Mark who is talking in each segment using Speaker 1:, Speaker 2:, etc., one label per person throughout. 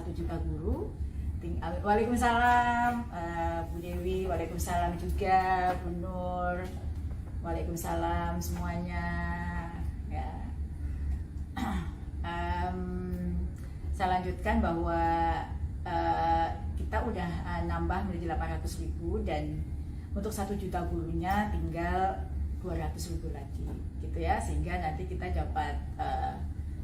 Speaker 1: 1 juta guru. Waalaikumsalam Bu Dewi, waalaikumsalam juga Bu Nur, waalaikumsalam semuanya ya. Saya lanjutkan bahwa kita udah nambah menjadi 800.000 dan untuk 1 juta gurunya tinggal 200.000 lagi gitu ya, sehingga nanti kita dapat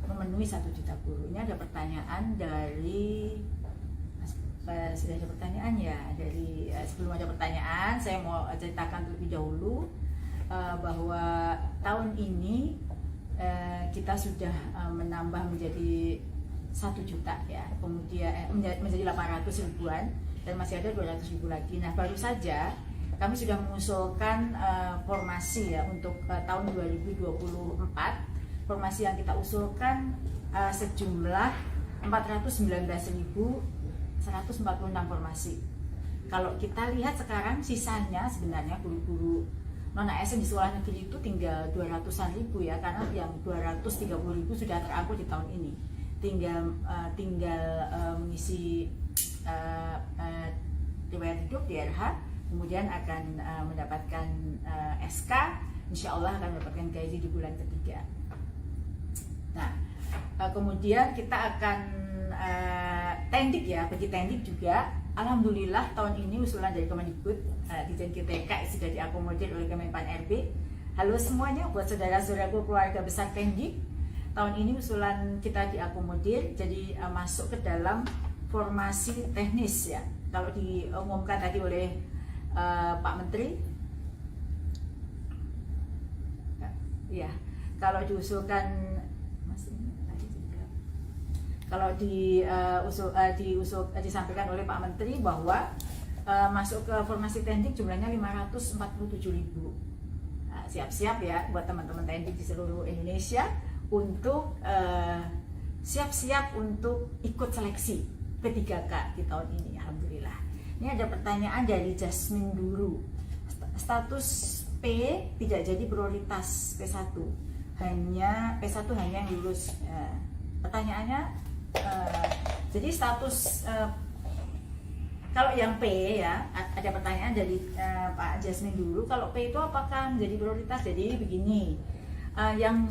Speaker 1: memenuhi 1 juta guru. Ini ada pertanyaan dari sudah ada pertanyaan ya, dari sebelum ada pertanyaan saya mau ceritakan terlebih dahulu bahwa tahun ini kita sudah menambah menjadi 1 juta ya, kemudian menjadi 800 ribuan dan masih ada 200.000 lagi. Nah, baru saja kami sudah mengusulkan formasi ya untuk tahun 2024. Formasi yang kita usulkan sejumlah 419.146 formasi. Kalau kita lihat sekarang sisanya sebenarnya guru-guru non ASN di sekolah negeri itu tinggal 200-an ribu ya, karena yang 230.000 sudah terangkut di tahun ini. Tinggal mengisi riwayat hidup di RH, kemudian akan mendapatkan SK, insya Allah akan mendapatkan gaji di bulan ketiga. Nah, kemudian kita akan tendik ya, bagi tendik juga alhamdulillah tahun ini usulan dari Kemendikbud, Ditjen KTK sudah diakomodir oleh Kemenpan RB. Halo semuanya, buat saudara-saudaraku keluarga besar tendik, tahun ini usulan kita diakomodir jadi masuk ke dalam formasi teknis ya. Kalau diumumkan tadi oleh Pak Menteri ya, kalau diusulkan disampaikan oleh Pak Menteri bahwa masuk ke formasi tendik jumlahnya 547.000. Nah, siap-siap ya buat teman-teman tendik di seluruh Indonesia untuk siap-siap untuk ikut seleksi P3K di tahun ini. Alhamdulillah. Ini ada pertanyaan dari Jasmine Duru. Status P tidak jadi prioritas P1, hanya P1 hanya yang lulus. Pertanyaannya jadi status kalau yang P ya, ada pertanyaan dari Pak Jasmine dulu, kalau P itu apakah menjadi prioritas? Jadi begini, yang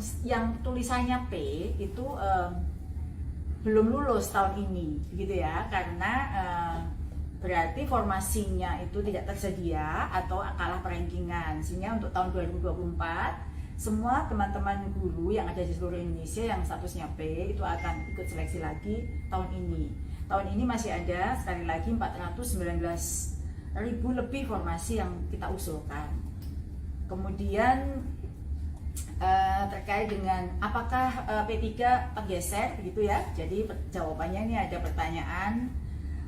Speaker 1: tulisannya P itu belum lulus tahun ini begitu ya, karena berarti formasinya itu tidak tersedia atau kalah perankingan, sehingga untuk tahun 2024 semua teman-teman guru yang ada di seluruh Indonesia yang statusnya P itu akan ikut seleksi lagi tahun ini. Tahun ini masih ada sekali lagi 419.000 lebih formasi yang kita usulkan. Kemudian terkait dengan apakah P3 tergeser begitu ya. Jadi jawabannya ini ada pertanyaan,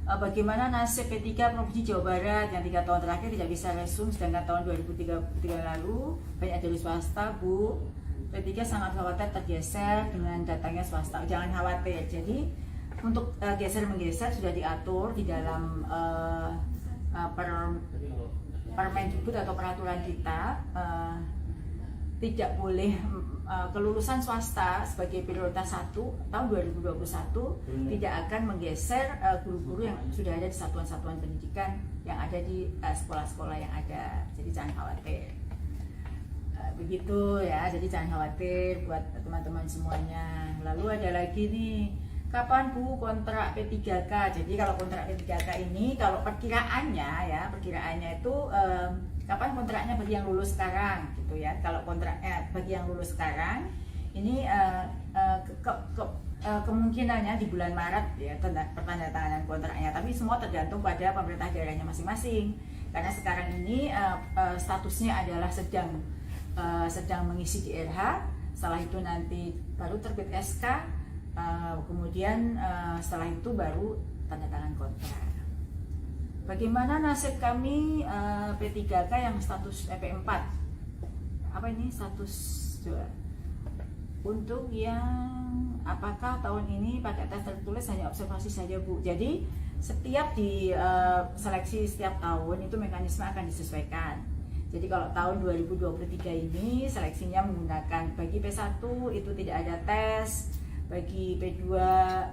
Speaker 1: bagaimana nasib P3 Provinsi Jawa Barat yang 3 tahun terakhir tidak bisa resum, sedangkan tahun 2003 lalu banyak dari swasta, Bu. P3 sangat khawatir tergeser dengan datangnya swasta. Jangan khawatir. Jadi untuk geser-menggeser sudah diatur di dalam Permendikbud atau peraturan kita. Tidak boleh kelulusan swasta sebagai prioritas 1 tahun 2021 tidak akan menggeser guru-guru yang sudah ada di satuan-satuan pendidikan yang ada di sekolah-sekolah yang ada. Jadi jangan khawatir. Begitu ya, jadi jangan khawatir buat teman-teman semuanya. Lalu ada lagi nih, kapan Bu kontrak P3K? Jadi kalau kontrak P3K ini, kalau perkiraannya itu kapan kontraknya bagi yang lulus sekarang gitu ya. Kalau kontraknya bagi yang lulus sekarang ini kemungkinannya di bulan Maret ya pertandatanganan kontraknya, tapi semua tergantung pada pemerintah daerahnya masing-masing, karena sekarang ini statusnya adalah sedang mengisi di RH. Setelah itu nanti baru terbit SK, kemudian setelah itu baru tanda tangan kontrak. Bagaimana nasib kami P3K yang status P4? Apa ini status jual? Untuk yang apakah tahun ini pakai tes tertulis hanya observasi saja Bu? Jadi setiap di seleksi setiap tahun itu mekanisme akan disesuaikan. Jadi kalau tahun 2023 ini seleksinya menggunakan bagi P1 itu tidak ada tes, bagi P2,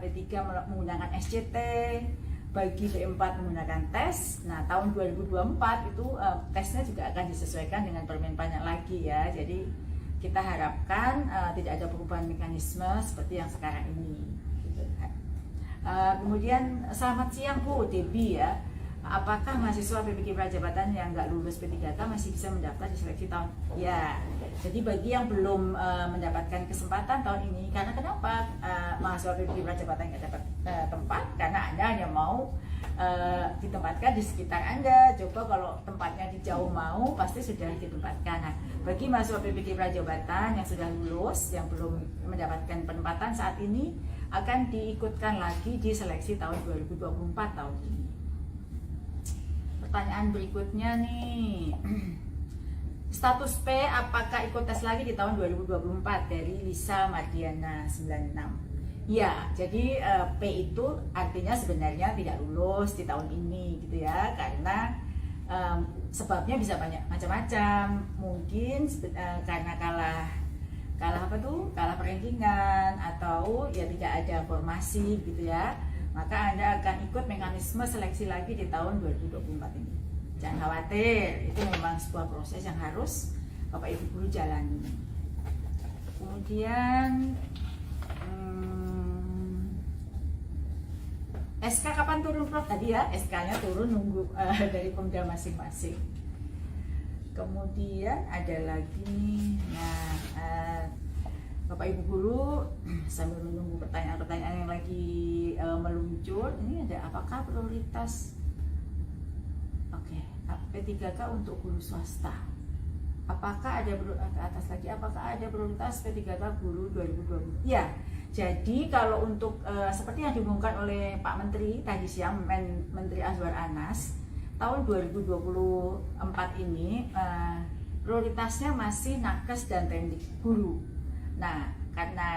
Speaker 1: P3 menggunakan SCT, bagi P4 menggunakan tes. Nah, tahun 2024 itu tesnya juga akan disesuaikan dengan permen banyak lagi ya. Jadi kita harapkan tidak ada perubahan mekanisme seperti yang sekarang ini. Gitu. Kemudian selamat siang Bu Debbie ya. Apakah mahasiswa PPG Prajabatan yang nggak lulus P3K masih bisa mendaftar di seleksi tahun? Ya, jadi bagi yang belum mendapatkan kesempatan tahun ini, karena kenapa mahasiswa PPG Prajabatan nggak dapat tempat? Karena Anda hanya mau ditempatkan di sekitar Anda. Coba kalau tempatnya di jauh mau, pasti sudah ditempatkan. Nah, bagi mahasiswa PPG Prajabatan yang sudah lulus, yang belum mendapatkan penempatan saat ini, akan diikutkan lagi di seleksi tahun 2024 tahun ini. Pertanyaan berikutnya nih, status P apakah ikut tes lagi di tahun 2024 dari Lisa Mardiana 96. Ya, jadi P itu artinya sebenarnya tidak lulus di tahun ini gitu ya, karena sebabnya bisa banyak macam-macam. Mungkin karena kalah perengkingan, atau ya tidak ada formasi gitu ya. Maka Anda akan ikut mekanisme seleksi lagi di tahun 2024 ini. Jangan khawatir, itu memang sebuah proses yang harus Bapak Ibu guru jalani. Kemudian SK kapan turun Prof? Tadi ya, SK-nya turun nunggu dari Pemda masing-masing. Kemudian ada lagi, Bapak Ibu guru sambil menunggu pertanyaan-pertanyaan yang lagi meluncur, ini ada apakah prioritas P3K untuk guru swasta? Apakah ada ke atas lagi? Apakah ada prioritas P3K guru 2020? Ya, jadi kalau untuk seperti yang diumumkan oleh Pak Menteri tadi siang, Menteri Azwar Anas, tahun 2024 ini prioritasnya masih nakes dan teknik guru. Nah, karena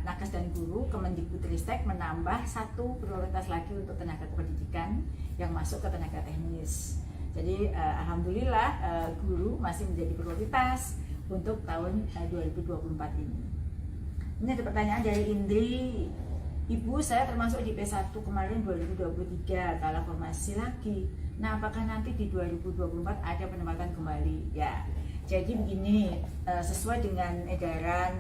Speaker 1: nakes dan guru, Kemendikbudristek menambah satu prioritas lagi untuk tenaga kependidikan yang masuk ke tenaga teknis. Jadi alhamdulillah guru masih menjadi prioritas untuk tahun 2024 ini. Ini ada pertanyaan dari Indri. Ibu, saya termasuk di P1 kemarin 2023, kalah formasi lagi. Nah, apakah nanti di 2024 ada penempatan kembali? Ya. Jadi begini, sesuai dengan edaran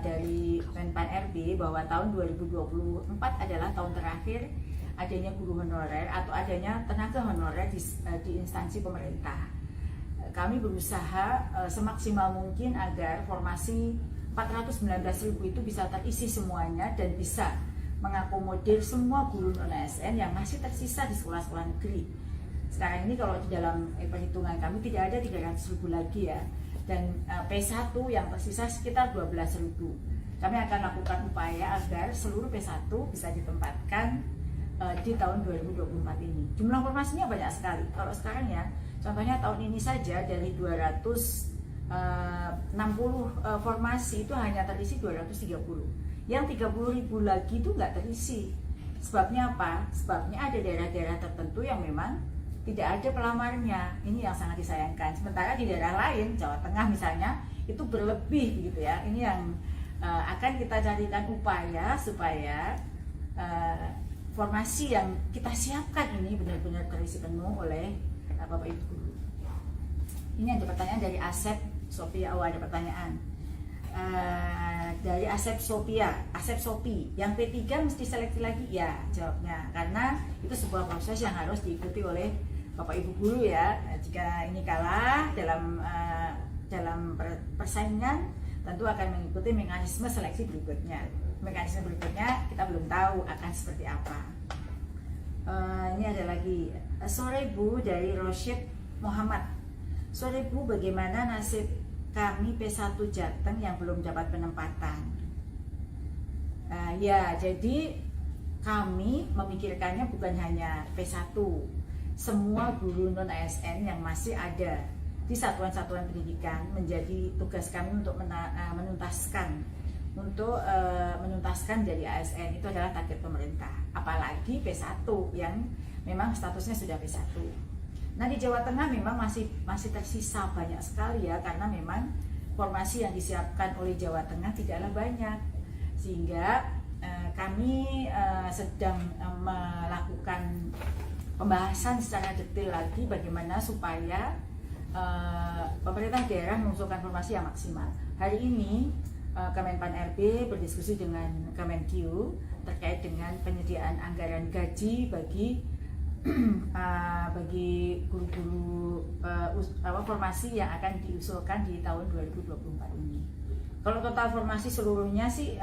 Speaker 1: dari Menpan RB bahwa tahun 2024 adalah tahun terakhir adanya guru honorer atau adanya tenaga honorer di instansi pemerintah. Kami berusaha semaksimal mungkin agar formasi 419.000 itu bisa terisi semuanya dan bisa mengakomodir semua guru non-ASN yang masih tersisa di sekolah-sekolah negeri. Sekarang ini kalau di dalam perhitungan kami tidak ada 300.000 lagi ya, dan P1 yang tersisa sekitar 12.000. Kami akan lakukan upaya agar seluruh P1 bisa ditempatkan di tahun 2024 ini. Jumlah formasinya banyak sekali. Kalau sekarang ya, contohnya tahun ini saja dari 260 formasi itu hanya terisi 230. Yang 30.000 lagi itu nggak terisi. Sebabnya apa? Sebabnya ada daerah-daerah tertentu yang memang tidak ada pelamarnya. Ini yang sangat disayangkan. Sementara di daerah lain, Jawa Tengah misalnya, itu berlebih begitu ya. Ini yang akan kita carikan upaya supaya formasi yang kita siapkan ini benar-benar terisi penuh oleh Bapak Ibu guru. Ini ada pertanyaan dari Asep Sophia. Oh, ada pertanyaan dari Asep Sophie, yang P3 mesti seleksi lagi? Ya, jawabnya karena itu sebuah proses yang harus diikuti oleh Bapak Ibu guru ya. Jika ini kalah dalam persaingan, tentu akan mengikuti mekanisme seleksi berikutnya. Mekanisme berikutnya kita belum tahu akan seperti apa. Ini ada lagi, sore Bu, dari Rosyid Muhammad. Sore Bu, bagaimana nasib kami P1 Jateng yang belum dapat penempatan? Ya, jadi kami memikirkannya bukan hanya P1, semua guru non-ASN yang masih ada di satuan-satuan pendidikan menjadi tugas kami untuk menuntaskan jadi ASN. Itu adalah target pemerintah, apalagi P1 yang memang statusnya sudah P1. Nah, di Jawa Tengah memang masih tersisa banyak sekali ya, karena memang formasi yang disiapkan oleh Jawa Tengah tidaklah banyak. Sehingga kami sedang melakukan pembahasan secara detail lagi bagaimana supaya pemerintah daerah mengusulkan formasi yang maksimal. Hari ini Kemenpan RB berdiskusi dengan Kemenq terkait dengan penyediaan anggaran gaji bagi guru-guru formasi yang akan diusulkan di tahun 2024 ini. Kalau total formasi seluruhnya sih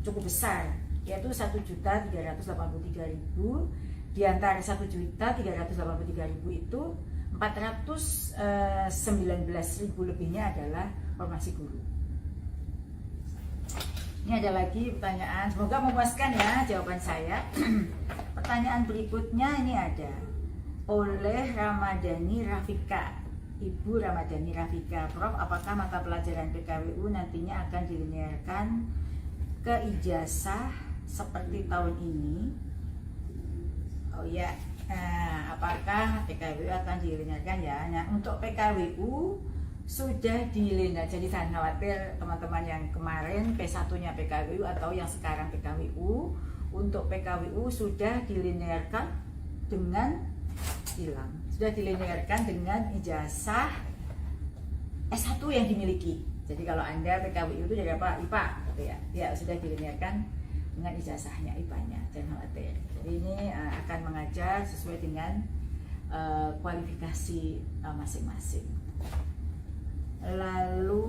Speaker 1: cukup besar, yaitu 1.383.000. Di antara 1.383.000 itu 419.000 lebihnya adalah formasi guru. Ini ada lagi pertanyaan, semoga memuaskan ya jawaban saya. Pertanyaan berikutnya ini ada oleh Ramadhani Rafika. Ibu Ramadhani Rafika, Prof, apakah mata pelajaran PKWU nantinya akan dilinearkan ke ijazah seperti tahun ini? Oh ya, apakah PKWU akan dilinearkan ya? Nah, untuk PKWU sudah dilinear, jadi jangan khawatir teman-teman yang kemarin P1-nya PKWU atau yang sekarang PKWU. Untuk PKWU sudah dilinearkan dengan sudah dilinearkan dengan ijazah S1 yang dimiliki. Jadi kalau Anda PKWU itu dari apa? IPA gitu ya. Ya sudah dilinearkan dengan ijazahnya, IPA-nya, jangan khawatir. Jadi ini akan mengajar sesuai dengan kualifikasi masing-masing. Lalu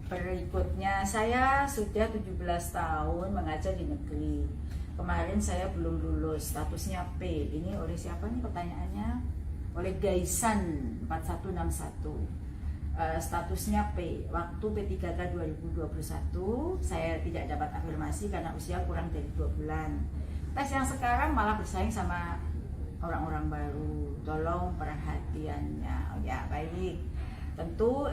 Speaker 1: berikutnya, saya sudah 17 tahun mengajar di negeri. Kemarin saya belum lulus, statusnya P. Ini oleh siapa nih pertanyaannya? Oleh Gaisan 4161. Statusnya P. Waktu P3K 2021 saya tidak dapat afirmasi karena usia kurang dari 2 bulan. Tes yang sekarang malah bersaing sama orang-orang baru. Tolong perhatiannya. Oh, ya, baik. Tentu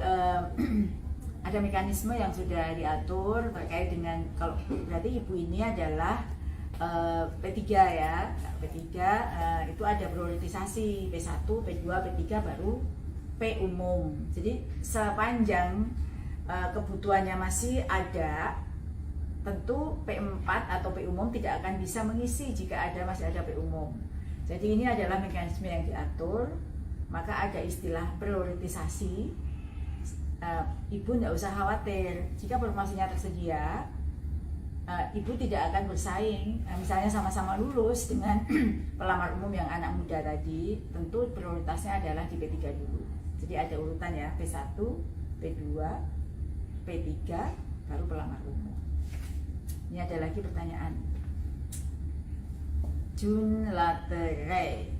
Speaker 1: ada mekanisme yang sudah diatur terkait dengan, kalau berarti ibu ini adalah P3 ya. P3 itu ada prioritisasi P1, P2, P3 baru P umum. Jadi sepanjang kebutuhannya masih ada, tentu P4 atau P umum tidak akan bisa mengisi jika masih ada P umum. Jadi ini adalah mekanisme yang diatur. Maka ada istilah prioritisasi. Ibu tidak usah khawatir jika formasinya tersedia, ibu tidak akan bersaing. Misalnya sama-sama lulus dengan pelamar umum yang anak muda tadi, tentu prioritasnya adalah di P3 dulu. Jadi ada urutan ya, P1, P2, P3, baru pelamar umum. Ini ada lagi pertanyaan. Jun Laterai,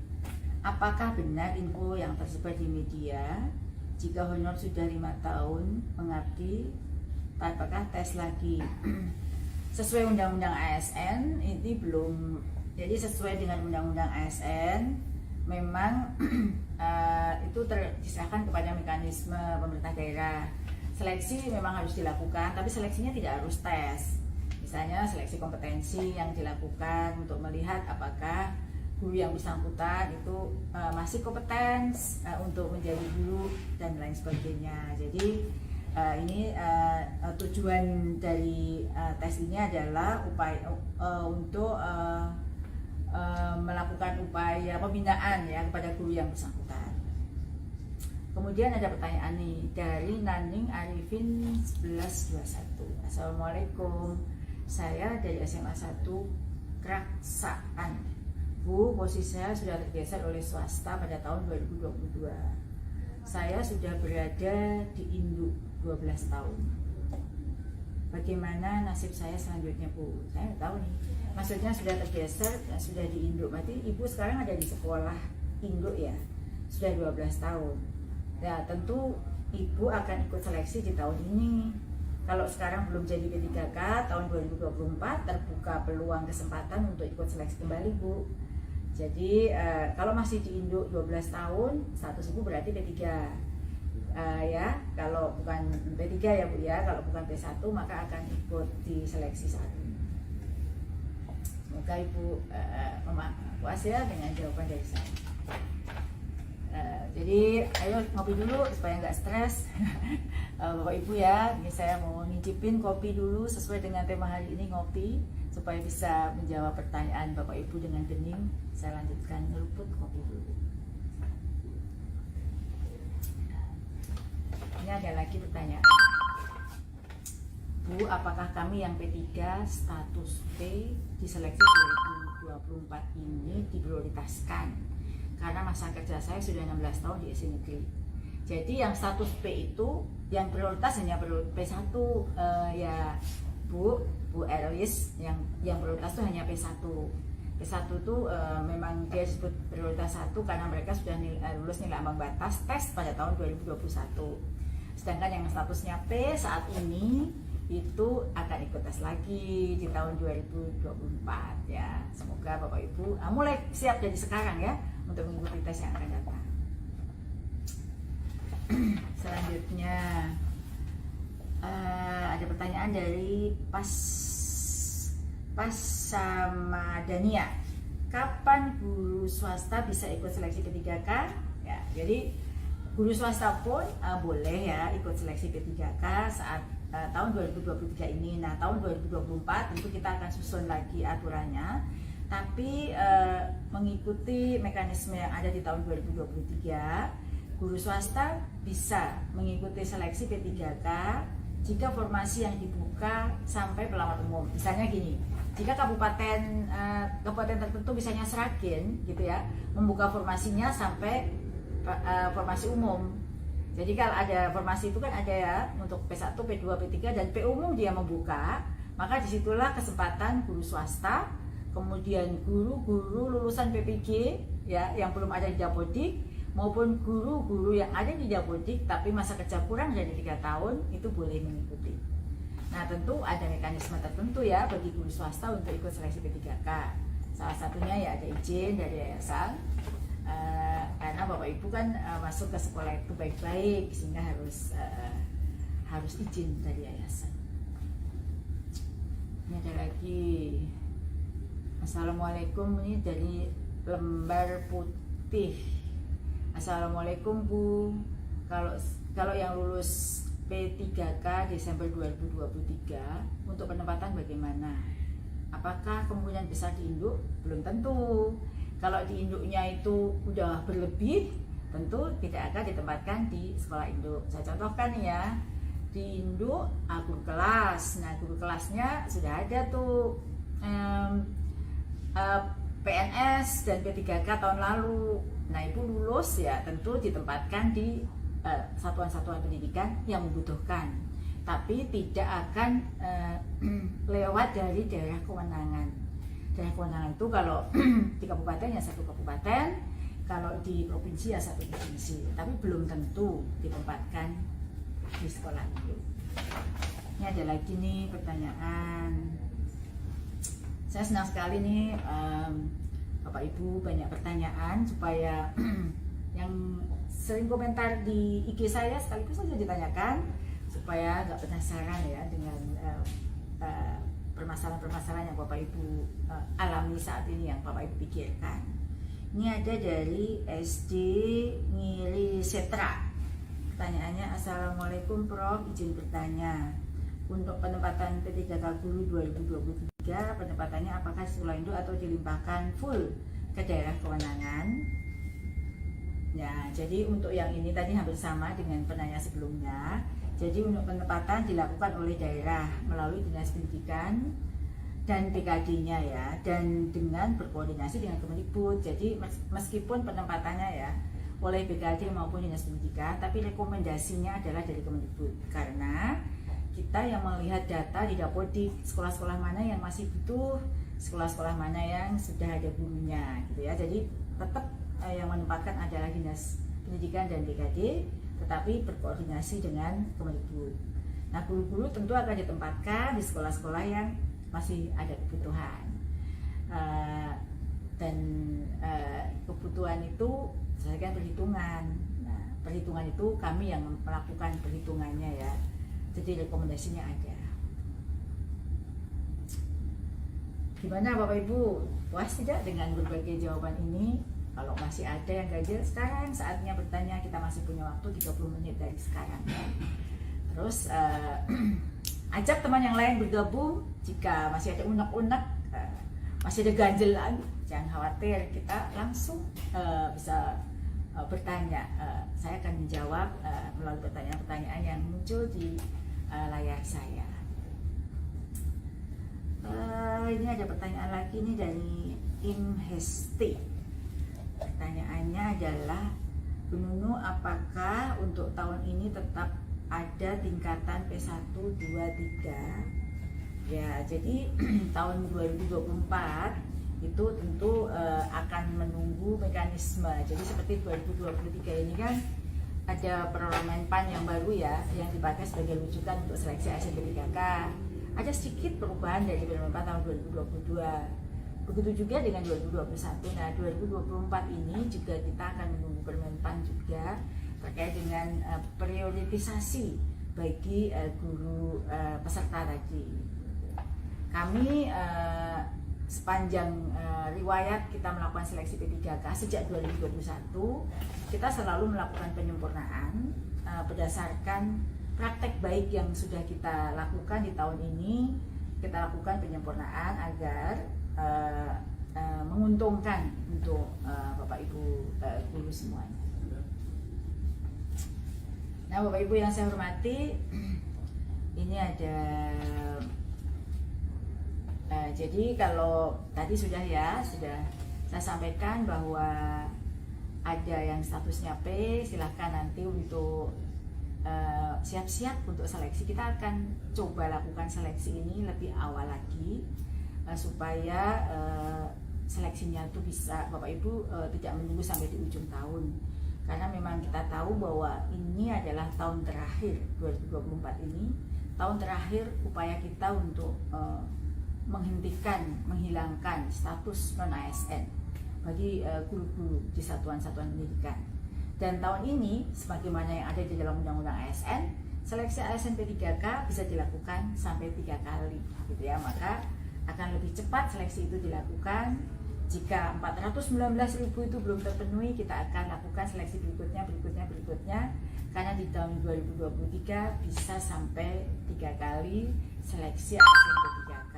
Speaker 1: apakah benar info yang tersebar di media jika honor sudah 5 tahun mengabdi, apakah tes lagi? Sesuai undang-undang ASN ini belum. Jadi sesuai dengan undang-undang ASN memang itu diserahkan kepada mekanisme pemerintah daerah. Seleksi memang harus dilakukan, tapi seleksinya tidak harus tes. Misalnya seleksi kompetensi yang dilakukan untuk melihat apakah guru yang bersangkutan itu masih kompeten untuk menjadi guru dan lain sebagainya. Jadi ini tujuan dari tes ini adalah upaya untuk melakukan upaya pembinaan ya kepada guru yang bersangkutan. Kemudian ada pertanyaan nih dari Naning Arifin 1121. Assalamualaikum, saya dari SMA 1 Kraksaan. Bu, posisi saya sudah tergeser oleh swasta pada tahun 2022. Saya sudah berada di induk 12 tahun. Bagaimana nasib saya selanjutnya, Bu? Saya nggak tahu nih. Maksudnya sudah tergeser, sudah di induk. Berarti Ibu sekarang ada di sekolah induk ya? Sudah 12 tahun. Ya, tentu Ibu akan ikut seleksi di tahun ini. Kalau sekarang belum jadi P3K, tahun 2024 terbuka peluang kesempatan untuk ikut seleksi kembali, Bu. Jadi kalau masih di induk 12 tahun, status Ibu berarti P3 ya. Kalau bukan P3 ya Bu ya, kalau bukan P1 maka akan ikut di seleksi saat ini. Semoga Ibu puas ya dengan jawaban dari saya. Jadi ayo ngopi dulu supaya nggak stres. Bapak Ibu ya, ini saya mau ngicipin kopi dulu sesuai dengan tema hari ini, ngopi, supaya bisa menjawab pertanyaan Bapak Ibu dengan bening. Saya lanjutkan ngeruput kopi dulu. Ini ada lagi pertanyaan. Bu, apakah kami yang P3 status P di seleksi 2024 ini diprioritaskan? Karena masa kerja saya sudah 16 tahun di SD negeri. Jadi yang status P itu yang prioritas hanya P1 ya Bu Elis, yang prioritas itu hanya P1. P1 itu memang dia disebut prioritas 1 karena mereka sudah lulus nilai ambang batas tes pada tahun 2021. Sedangkan yang statusnya P saat ini itu akan ikut tes lagi di tahun 2024 ya. Semoga Bapak Ibu mulai siap dari sekarang ya untuk mengikuti tes yang akan datang. Selanjutnya ada pertanyaan dari sama Dania. Kapan guru swasta bisa ikut seleksi P3K? Ya, jadi guru swasta pun boleh ya ikut seleksi P3K saat tahun 2023 ini. Nah, tahun 2024 tentu kita akan susun lagi aturannya, tapi mengikuti mekanisme yang ada di tahun 2023, guru swasta bisa mengikuti seleksi P3K jika formasi yang dibuka sampai pelamar umum. Misalnya gini, jika kabupaten tertentu misalnya Sragen gitu ya, membuka formasinya sampai formasi umum. Jadi kalau ada formasi itu kan ada ya untuk P1, P2, P3 dan P umum dia membuka, maka disitulah kesempatan guru swasta, kemudian guru-guru lulusan PPG ya yang belum ada di Dapodik, maupun guru-guru yang ada di Dapodik tapi masa kerja kurang dari 3 tahun itu boleh mengikuti. Nah, tentu ada mekanisme tertentu ya bagi guru swasta untuk ikut seleksi P3K. Salah satunya ya ada izin dari yayasan, karena Bapak Ibu kan masuk ke sekolah itu baik-baik sehingga harus izin dari yayasan. Ini ada lagi. Assalamualaikum, ini dari lembar putih. Assalamualaikum Bu, kalau yang lulus P3K Desember 2023 untuk penempatan bagaimana? Apakah kemungkinan besar diinduk? Belum tentu. Kalau diinduknya itu udah berlebih, tentu tidak akan ditempatkan di sekolah induk. Saya contohkan ya, di induk guru kelas. Nah, guru kelasnya sudah ada tuh PNS dan P3K tahun lalu. Nah, Ibu lulus ya tentu ditempatkan di satuan-satuan pendidikan yang membutuhkan, tapi tidak akan lewat dari daerah kewenangan. Daerah kewenangan itu kalau di kabupaten ya satu kabupaten, kalau di provinsi ya satu provinsi, tapi belum tentu ditempatkan di sekolah itu. Ini ada lagi nih pertanyaan. Saya senang sekali nih Bapak Ibu banyak pertanyaan supaya yang sering komentar di IG saya sekaligus saja ditanyakan supaya nggak penasaran ya dengan permasalahan-permasalahan yang Bapak Ibu alami saat ini, yang Bapak Ibu pikirkan. Ini ada dari SD Ngiri Setra. Pertanyaannya, Assalamualaikum Prof, izin bertanya. Untuk penempatan P3K Guru 2023, penempatannya apakah sekolah induk atau dilimpahkan full ke daerah kewenangan? Ya, jadi untuk yang ini tadi hampir sama dengan penanya sebelumnya. Jadi untuk penempatan dilakukan oleh daerah melalui Dinas Pendidikan dan PKD-nya ya, dan dengan berkoordinasi dengan Kemendikbud. Jadi meskipun penempatannya ya oleh PKD maupun Dinas Pendidikan, tapi rekomendasinya adalah dari Kemendikbud, karena kita yang melihat data di Dapodik, sekolah-sekolah mana yang masih butuh, sekolah-sekolah mana yang sudah ada gurunya gitu ya. Jadi tetap yang menempatkan adalah Dinas Pendidikan dan PKD, tetapi berkoordinasi dengan Kemendikbud. Nah, guru-guru tentu akan ditempatkan di sekolah-sekolah yang masih ada kebutuhan, dan kebutuhan itu berdasarkan perhitungan. Nah, perhitungan itu kami yang melakukan perhitungannya ya. Jadi rekomendasinya ada. Gimana Bapak Ibu? Puas tidak dengan berbagai jawaban ini? Kalau masih ada yang ganjil, sekarang saatnya bertanya. Kita masih punya waktu 30 menit dari sekarang. Terus ajak teman yang lain bergabung. Jika masih ada unek-unek, masih ada ganjelan, jangan khawatir, kita langsung bisa bertanya. Saya akan menjawab melalui pertanyaan-pertanyaan yang muncul di layar saya. Ini ada pertanyaan lagi nih dari Im Hesti. Pertanyaannya adalah, Bu Nunu, apakah untuk tahun ini tetap ada tingkatan P1, 2, 3? Ya, jadi tahun 2024 itu tentu akan menunggu mekanisme. Jadi seperti 2023 ini kan ada Permenpan yang baru ya, yang dipakai sebagai rujukan untuk seleksi ASN P3K. Ada sedikit perubahan dari Permenpan tahun 2022. Begitu juga dengan 2021. Nah, 2024 ini juga kita akan menunggu Permenpan juga terkait dengan prioritisasi bagi guru peserta tadi. Kami sepanjang riwayat kita melakukan seleksi P3K sejak 2021, kita selalu melakukan penyempurnaan berdasarkan praktek baik yang sudah kita lakukan di tahun ini. Kita lakukan penyempurnaan agar menguntungkan untuk Bapak Ibu guru semuanya. Nah, Bapak Ibu yang saya hormati, ini ada jadi kalau tadi sudah saya sampaikan bahwa ada yang statusnya P, silahkan nanti untuk siap-siap untuk seleksi. Kita akan coba lakukan seleksi ini lebih awal lagi supaya seleksinya itu bisa Bapak Ibu tidak menunggu sampai di ujung tahun, karena memang kita tahu bahwa ini adalah tahun terakhir 2024 ini, tahun terakhir upaya kita untuk menghilangkan status non ASN bagi guru-guru di satuan-satuan pendidikan. Dan tahun ini sebagaimana yang ada di dalam Undang-Undang ASN, seleksi ASN P3K bisa dilakukan sampai 3 kali gitu ya. Maka akan lebih cepat seleksi itu dilakukan. Jika 419.000 itu belum terpenuhi, kita akan lakukan seleksi berikutnya, karena di tahun 2023 bisa sampai 3 kali seleksi ASN P3K.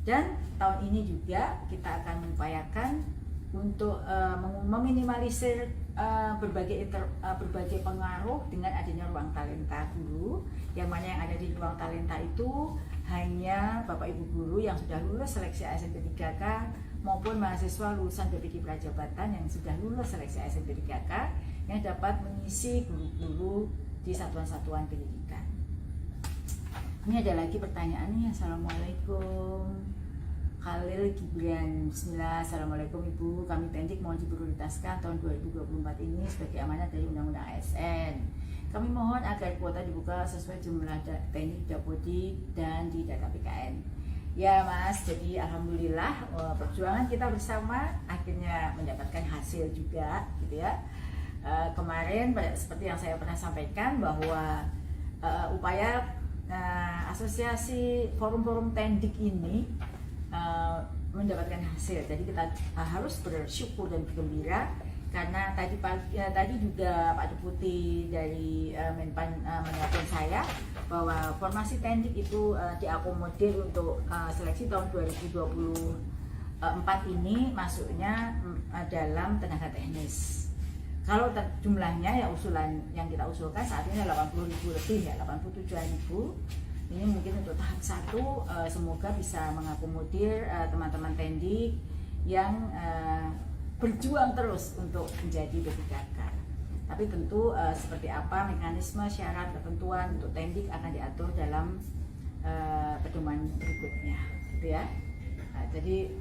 Speaker 1: Dan tahun ini juga kita akan mengupayakan untuk meminimalisir berbagai pengaruh dengan adanya ruang talenta guru, yang mana yang ada di ruang talenta itu hanya Bapak Ibu guru yang sudah lulus seleksi ASN P3K maupun mahasiswa lulusan BPK Prajabatan yang sudah lulus seleksi ASN P3K yang dapat mengisi guru-guru di satuan-satuan pendidikan. Ini ada lagi pertanyaan nih. Assalamualaikum. Khalil Gibran. Bismillah. Assalamualaikum Ibu. Kami Tendik mohon diprioritaskan tahun 2024 ini sebagai amanat dari Undang-Undang ASN. Kami mohon agar kuota dibuka sesuai jumlah teknik dapodik dan di data PKN. Ya Mas, jadi alhamdulillah perjuangan kita bersama akhirnya mendapatkan hasil juga gitu ya. Kemarin seperti yang saya pernah sampaikan bahwa upaya asosiasi forum-forum Tendik ini mendapatkan hasil. Jadi kita harus bersyukur dan bergembira karena tadi juga Pak Deputi dari Menpan menelpon saya bahwa formasi Tendik itu diakomodir untuk seleksi tahun 2024 ini masuknya dalam tenaga teknis. Kalau jumlahnya ya usulan yang kita usulkan saat ini 80.000 lebih ya, 87.000. Ini mungkin untuk tahap 1 semoga bisa mengakomodir teman-teman Tendik yang berjuang terus untuk menjadi P3K. Tapi tentu seperti apa mekanisme, syarat, ketentuan untuk Tendik akan diatur dalam pedoman berikutnya, gitu ya. Jadi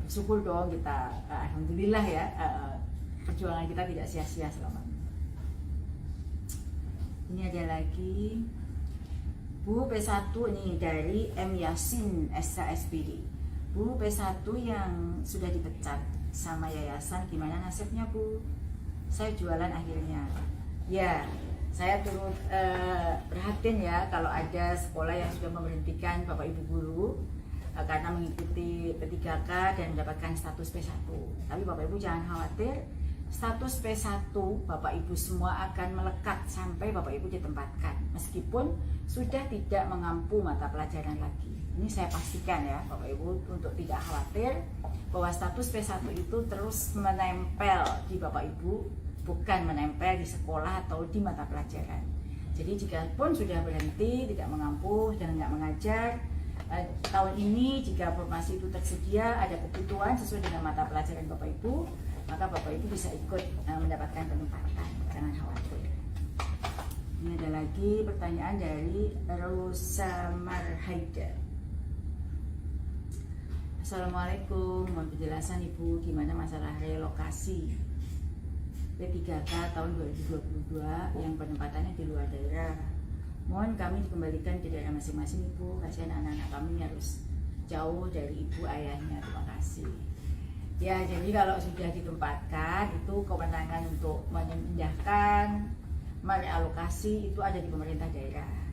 Speaker 1: syukur dong kita, alhamdulillah ya, perjuangan kita tidak sia-sia selama ini. Ini ada lagi. Bu P1 ini dari M. Yasin SHSPD. Bu P1 yang sudah dipecat sama yayasan gimana nasibnya Bu? Saya jualan akhirnya. Ya, saya turut prihatin ya kalau ada sekolah yang sudah memberhentikan Bapak Ibu guru karena mengikuti P3K dan mendapatkan status P1. Tapi Bapak Ibu jangan khawatir, status P1 Bapak Ibu semua akan melekat sampai Bapak Ibu ditempatkan, meskipun sudah tidak mengampu mata pelajaran lagi. Ini saya pastikan ya Bapak Ibu, untuk tidak khawatir bahwa status P1 itu terus menempel di Bapak Ibu, bukan menempel di sekolah atau di mata pelajaran. Jadi jika pun sudah berhenti, tidak mengampu dan nggak mengajar, tahun ini jika formasi itu tersedia, ada kebutuhan sesuai dengan mata pelajaran Bapak Ibu, maka Bapak Ibu bisa ikut mendapatkan penempatan. Jangan khawatir. Ini ada lagi pertanyaan dari Rosa Marhaida. Assalamualaikum, mohon penjelasan Ibu gimana masalah relokasi P3K tahun 2022 yang penempatannya di luar daerah. Mohon kami dikembalikan ke daerah masing-masing Ibu, kasihan anak-anak kami harus jauh dari ibu ayahnya. Terima kasih. Ya, jadi kalau sudah ditempatkan itu kewenangan untuk memindahkan, merealokasi itu ada di pemerintah daerah.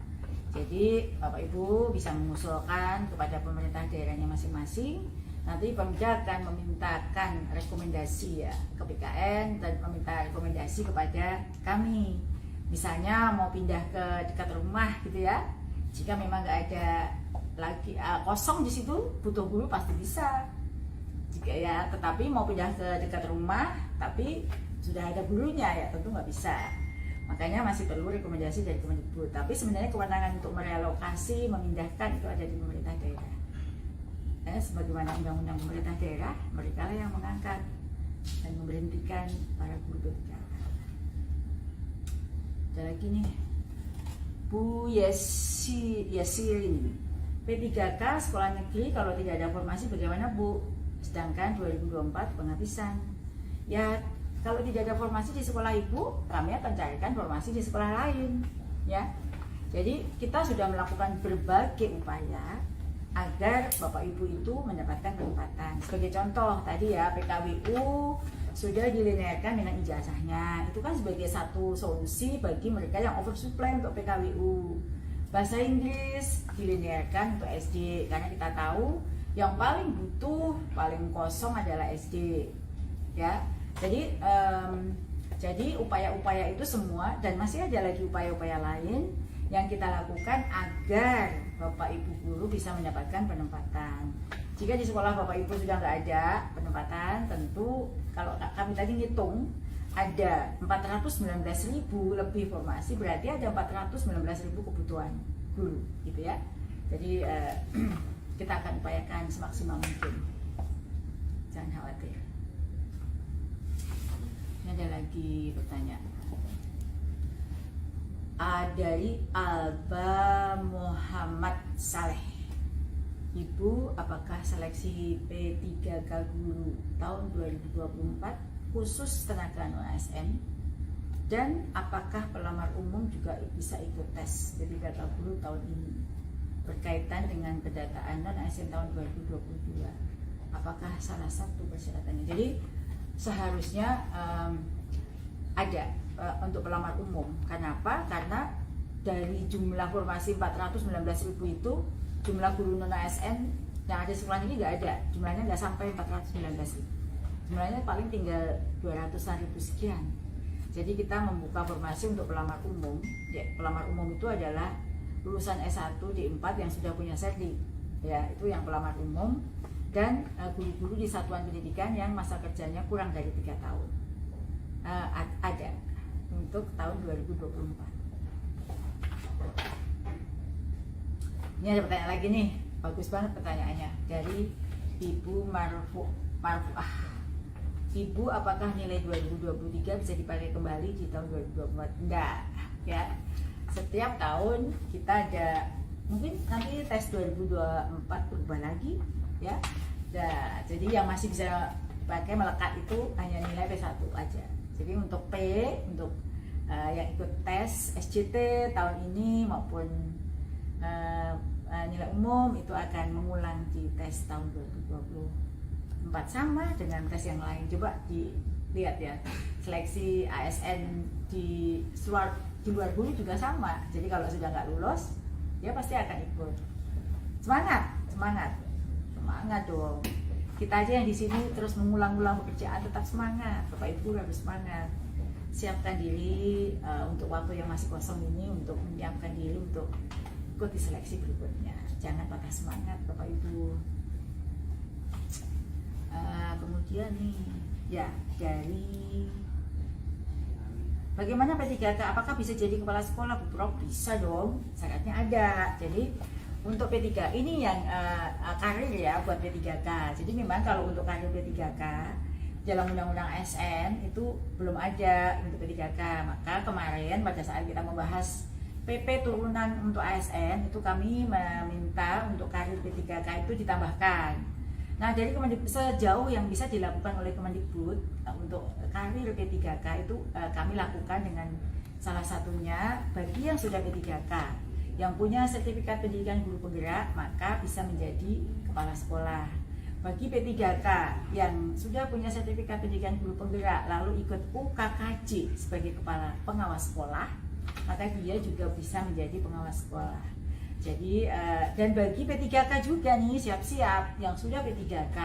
Speaker 1: Jadi Bapak Ibu bisa mengusulkan kepada pemerintah daerahnya masing-masing. Nanti Pemda akan memintakan rekomendasi ya ke BKN dan meminta rekomendasi kepada kami. Misalnya mau pindah ke dekat rumah gitu ya. Jika memang nggak ada lagi kosong di situ, butuh guru pasti bisa. Jika ya, tetapi mau pindah ke dekat rumah tapi sudah ada gurunya ya tentu nggak bisa. Makanya masih perlu rekomendasi dari Kemendikbud. Tapi sebenarnya kewenangan untuk merelokasi, memindahkan itu ada di pemerintah daerah. Sebagaimana undang-undang pemerintah daerah, mereka lah yang mengangkat dan memberhentikan para guru berbicara. Ada lagi nih, Bu Yasirin, P3K sekolah negeri kalau tidak ada formasi bagaimana Bu? Sedangkan 2024 penghabisan. Ya, kalau tidak ada formasi di sekolah Ibu, kami akan carikan formasi di sekolah lain, ya. Jadi kita sudah melakukan berbagai upaya agar Bapak Ibu itu mendapatkan penempatan. Sebagai contoh tadi ya, PKWU sudah dilinearkan dengan ijazahnya. Itu kan sebagai satu solusi bagi mereka yang oversupply untuk PKWU. Bahasa Inggris dilinearkan untuk SD karena kita tahu yang paling butuh, paling kosong adalah SD, ya. Jadi upaya-upaya itu semua dan masih ada lagi upaya-upaya lain yang kita lakukan agar Bapak Ibu guru bisa mendapatkan penempatan. Jika di sekolah Bapak Ibu sudah nggak ada penempatan, tentu kalau kami tadi ngitung ada 419.000 lebih formasi, berarti ada 419.000 kebutuhan guru, gitu ya. Jadi kita akan upayakan semaksimal mungkin. Jangan khawatir. Ini ada lagi pertanyaan dari Alba Muhammad Saleh. Ibu, apakah seleksi P3K guru tahun 2024 khusus tenaga non-ASN? Dan apakah pelamar umum juga bisa ikut tes P3K guru tahun ini berkaitan dengan pendataan non-ASN tahun 2022? Apakah salah satu persyaratannya? Jadi seharusnya ada untuk pelamar umum. Kenapa? Karena dari jumlah formasi 419.000 itu jumlah guru non ASN yang ada sekolah ini nggak ada, jumlahnya nggak sampai 419.000. Jumlahnya paling tinggal 200.000 sekian. Jadi kita membuka formasi untuk pelamar umum. Ya, pelamar umum itu adalah lulusan S1 D4 yang sudah punya serdi. Ya, itu yang pelamar umum. Dan guru-guru di satuan pendidikan yang masa kerjanya kurang dari 3 tahun ada untuk tahun 2024. Ini ada pertanyaan lagi nih, bagus banget pertanyaannya dari Ibu Marfuah. Ibu, apakah nilai 2023 bisa dipakai kembali di tahun 2024? Enggak, ya. Setiap tahun kita ada, mungkin nanti tes 2024 berubah lagi, ya. Nah, jadi yang masih bisa pakai melekat itu hanya nilai P1 aja. Jadi untuk P, untuk yang ikut tes SCT tahun ini maupun nilai umum itu akan mengulang di tes tahun 2024 sama dengan tes yang lain. Coba dilihat ya, seleksi ASN di luar guru juga sama. Jadi kalau sudah nggak lulus, dia pasti akan ikut. Semangat dong. Kita aja yang di sini terus mengulang-ulang pekerjaan, tetap semangat. Bapak Ibu harus semangat. Siapkan diri untuk waktu yang masih kosong ini, untuk menyiapkan diri untuk ikuti seleksi berikutnya. Jangan patah semangat Bapak Ibu. Kemudian nih, ya dari bagaimana P3K, apakah bisa jadi kepala sekolah Bu Prof? Bisa dong, syaratnya ada. Jadi untuk P3 ini yang karir ya buat P3K. Jadi memang kalau untuk karir P3K dalam Undang-Undang ASN itu belum ada untuk P3K. Maka kemarin pada saat kita membahas PP turunan untuk ASN itu kami meminta untuk karir P3K itu ditambahkan. Nah dari sejauh yang bisa dilakukan oleh Kemendikbud untuk karir P3K itu kami lakukan dengan salah satunya bagi yang sudah P3K yang punya sertifikat pendidikan guru penggerak maka bisa menjadi kepala sekolah. Bagi P3K yang sudah punya sertifikat pendidikan guru penggerak lalu ikut UKKJ sebagai kepala pengawas sekolah, maka dia juga bisa menjadi pengawas sekolah. Jadi dan bagi P3K juga nih siap-siap yang sudah P3K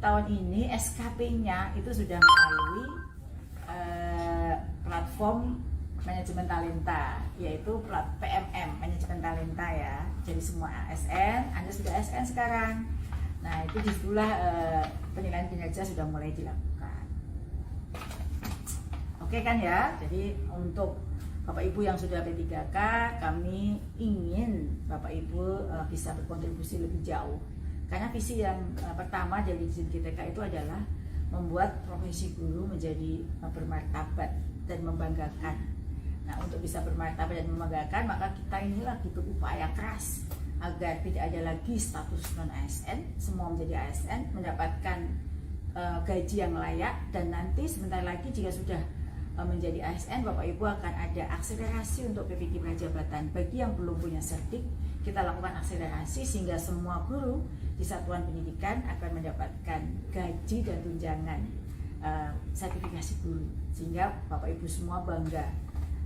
Speaker 1: tahun ini SKP-nya itu sudah melalui platform manajemen talenta, yaitu PMM manajemen talenta ya. Jadi semua ASN, Anda sudah ASN sekarang. Nah itu disitulah penilaian kinerja sudah mulai dilakukan. Oke kan ya. Jadi untuk Bapak Ibu yang sudah P3K, kami ingin Bapak Ibu bisa berkontribusi lebih jauh. Karena visi yang pertama dari GTK itu adalah membuat profesi guru menjadi bermartabat dan membanggakan. Nah untuk bisa bermartabat dan membanggakan, maka kita ini lagi berupaya keras agar tidak ada lagi status non ASN, semua menjadi ASN, mendapatkan gaji yang layak, dan nanti sebentar lagi jika sudah menjadi ASN, Bapak Ibu akan ada akselerasi untuk PPK Prajabatan. Bagi yang belum punya sertik, kita lakukan akselerasi sehingga semua guru di satuan pendidikan akan mendapatkan gaji dan tunjangan sertifikasi guru, sehingga Bapak Ibu semua bangga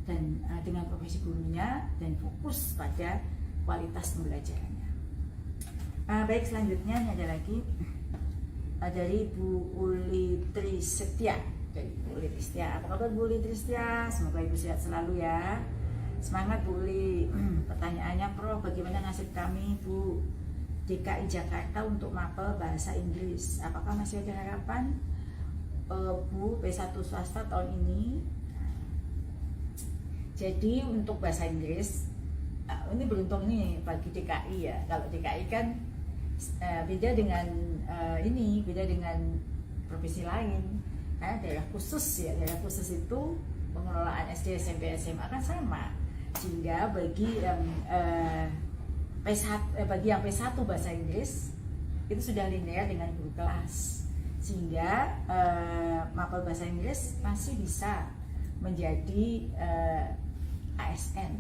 Speaker 1: dan dengan profesi gurunya dan fokus pada kualitas pembelajarannya. Baik, selanjutnya ini ada lagi dari Bu Uli Trisetia. Dari Bu Uli Trisetia, apa kabar Bu Uli Trisetia? Semoga Ibu sehat selalu ya. Semangat Bu Uli. Pertanyaannya Prof, bagaimana nasib kami Bu DKI Jakarta untuk mapel bahasa Inggris? Apakah masih ada harapan Bu P1 swasta tahun ini? Jadi untuk bahasa Inggris ini beruntung nih bagi DKI ya. Kalau DKI kan beda dengan beda dengan provinsi lain. Karena daerah khusus ya, daerah khusus itu pengelolaan SD, SMP, SMA kan sama. Sehingga bagi yang bagi yang P1 bahasa Inggris itu sudah linear dengan guru kelas. Sehingga mapel bahasa Inggris masih bisa menjadi ASN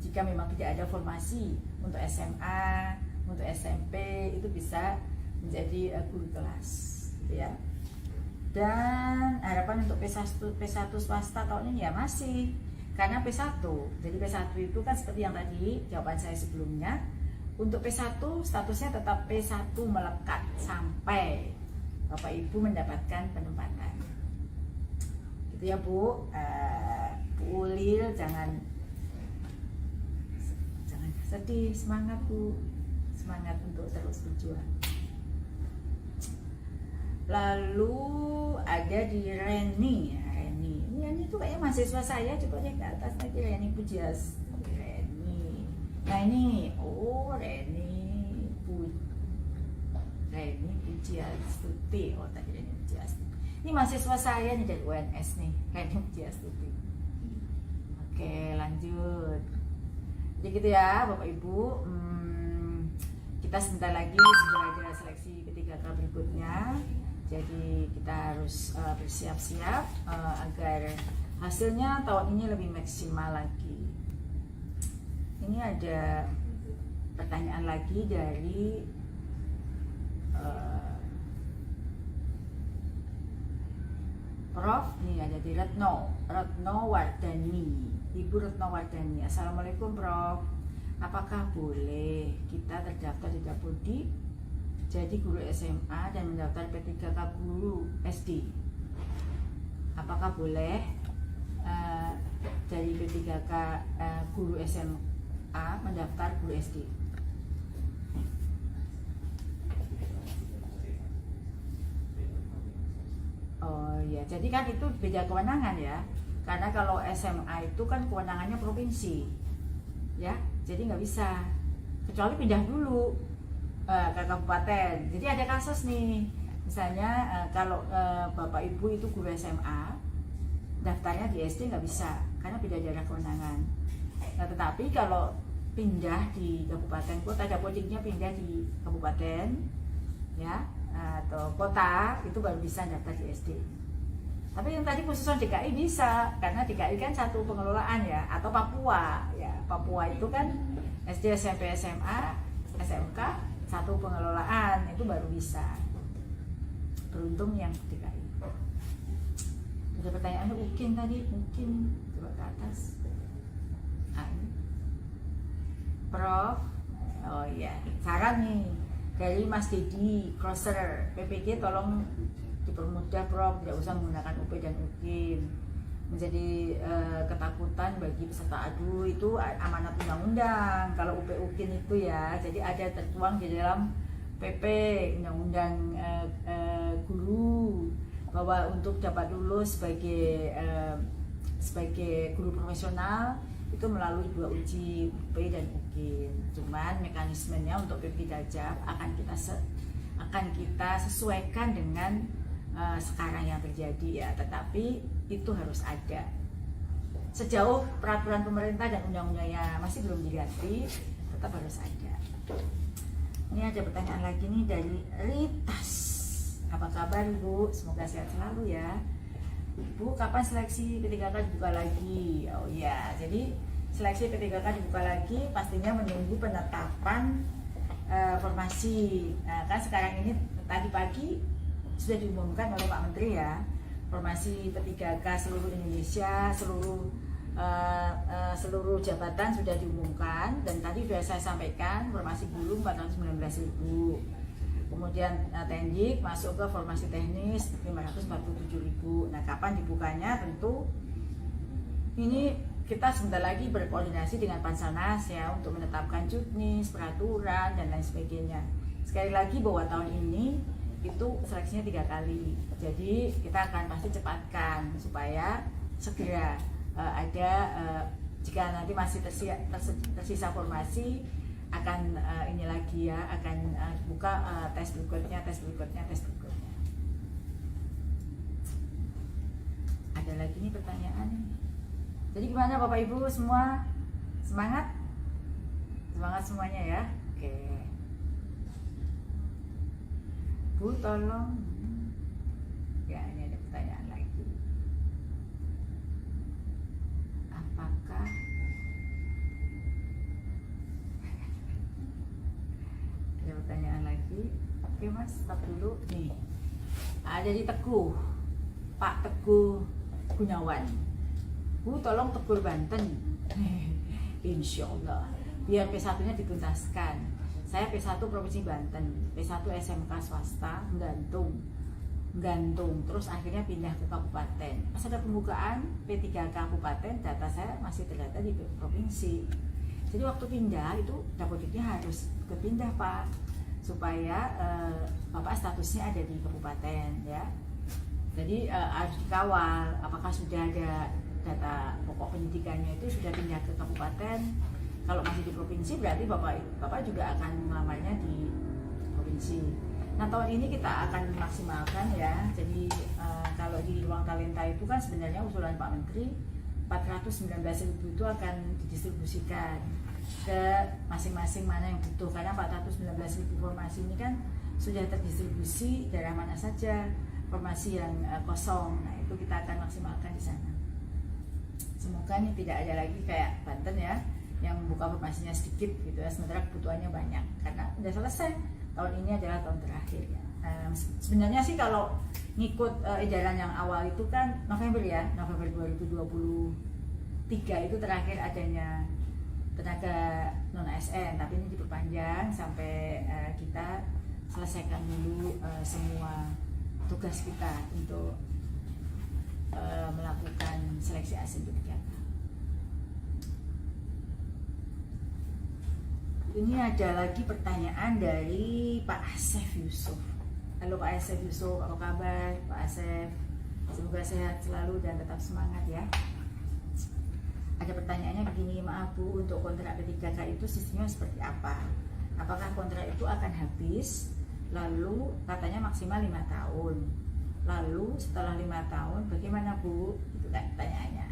Speaker 1: jika memang tidak ada formasi untuk SMA, untuk SMP itu bisa menjadi guru kelas gitu ya. Dan harapan untuk P1 swasta tahun ini ya masih, karena P1, jadi P1 itu kan seperti yang tadi jawaban saya sebelumnya, untuk P1 statusnya tetap P1 melekat sampai Bapak Ibu mendapatkan penempatan gitu ya Bu. Bu Ulil jangan sedih, semangat Bu, semangat untuk terus berjuang. Lalu ada di Reni ya, Reni itu kayaknya mahasiswa saya, coba lihat ke atas lagi, Reni Pujias, Reni. Nah ini, Reni Pujiastuti, tadi Reni Pujiastuti. Ini mahasiswa saya nih dari UNS nih, Reni Pujiastuti. Oke, lanjut. Jadi gitu ya Bapak Ibu, kita sebentar lagi sudah ada seleksi P3K berikutnya. Jadi kita harus bersiap-siap agar hasilnya tahun ini lebih maksimal lagi. Ini ada pertanyaan lagi dari Prof. Nih ada di Retno Wardani, Ibu Retno Wardani. Assalamualaikum Prof. Apakah boleh kita terdaftar di Dapodi jadi guru SMA dan mendaftar P3K guru SD. Apakah boleh dari P3K guru SMA mendaftar guru SD? Oh ya, jadi kan itu beda kewenangan ya. Karena kalau SMA itu kan kewenangannya provinsi, ya. Jadi nggak bisa, kecuali pindah dulu ke kabupaten. Jadi ada kasus nih, misalnya kalau bapak ibu itu guru SMA, daftarnya di SD nggak bisa, karena beda daerah kewenangan. Nah, tetapi kalau pindah di kabupaten kota, ada politiknya pindah di kabupaten, ya, atau kota, itu baru bisa daftar di SD. Tapi yang tadi khusus DKI bisa, karena DKI kan satu pengelolaan ya, atau Papua ya. Papua itu kan SD, SMP, SMA, SMK satu pengelolaan, itu baru bisa. Beruntung yang DKI. Ada pertanyaannya mungkin tadi, mungkin coba ke atas. Prof, oh iya, saran nih dari Mas Dedi Crosser, PPG tolong dipermudah Prof, tidak usah menggunakan UP dan UKIM. Menjadi ketakutan bagi peserta adu itu amanat undang-undang. Kalau UP UKIM itu ya, jadi ada tertuang di dalam PP Undang-Undang Guru bahwa untuk dapat lulus sebagai guru profesional itu melalui 2 uji UP dan UKIM. Cuman mekanismenya untuk PP Dajab akan kita sesuaikan dengan sekarang yang terjadi ya, tetapi itu harus ada. Sejauh peraturan pemerintah dan undang-undangnya masih belum diganti, tetap harus ada. Ini ada pertanyaan lagi nih dari Ritas. Apa kabar Bu? Semoga sehat selalu ya. Bu, kapan seleksi P3K dibuka lagi? Oh iya, jadi seleksi P3K dibuka lagi pastinya menunggu penetapan formasi. Nah, kan sekarang ini tadi pagi sudah diumumkan oleh Pak Menteri ya, formasi P3K seluruh Indonesia, seluruh jabatan sudah diumumkan, dan tadi sudah saya sampaikan formasi guru 419.000. Kemudian Tendik masuk ke formasi teknis 547.000. Nah, kapan dibukanya tentu ini kita sebentar lagi berkoordinasi dengan Pansanas ya untuk menetapkan juknis, peraturan dan lain sebagainya. Sekali lagi bahwa tahun ini itu seleksinya 3 kali. Jadi kita akan pasti cepatkan supaya segera ada jika nanti masih tersisa formasi akan ini lagi ya, akan buka tes berikutnya. Ada lagi nih pertanyaan. Jadi gimana Bapak Ibu semua, semangat semuanya ya. Oke. Bu tolong ya, ini ada pertanyaan lagi. Apakah ada pertanyaan lagi? Oke Mas, stop dulu nih. Ada di Teguh, Pak Teguh Gunawan. Bu tolong tegur Banten. Insya Allah biar P1-nya dituntaskan. Saya P1 Provinsi Banten, P1 SMK swasta, gantung, terus akhirnya pindah ke kabupaten. Pas ada pembukaan P3K kabupaten, data saya masih terdata di provinsi. Jadi waktu pindah itu dapotiknya harus berpindah Pak, supaya Bapak statusnya ada di kabupaten ya. Jadi harus dikawal apakah sudah ada data pokok pendidikannya itu sudah pindah ke kabupaten. Kalau masih di provinsi berarti Bapak juga akan melamarnya di provinsi. Nah, tahun ini kita akan memaksimalkan ya. Jadi kalau di ruang talenta itu kan sebenarnya usulan Pak Menteri 419.000 itu akan didistribusikan ke masing-masing mana yang butuh, karena 419.000 formasi ini kan sudah terdistribusi daerah mana saja formasi yang kosong. Nah, itu kita akan maksimalkan di sana. Semoga ini tidak ada lagi kayak Banten ya, yang buka formasinya sedikit gitu ya, sementara kebutuhannya banyak, karena udah selesai. Tahun ini adalah tahun terakhir ya. Sebenarnya sih kalau ngikut edaran yang awal itu kan November 2023 itu terakhir adanya tenaga non ASN, tapi ini diperpanjang sampai kita selesaikan dulu semua tugas kita untuk melakukan seleksi asing Yogyakarta. Ini ada lagi pertanyaan dari Pak Asef Yusuf. Halo Pak Asef Yusuf, apa kabar Pak Asef? Semoga sehat selalu dan tetap semangat ya. Ada pertanyaannya begini, maaf Bu, untuk kontrak P3K itu sistemnya seperti apa? Apakah kontrak itu akan habis, lalu katanya maksimal 5 tahun, lalu setelah 5 tahun bagaimana Bu? Itu kan pertanyaannya.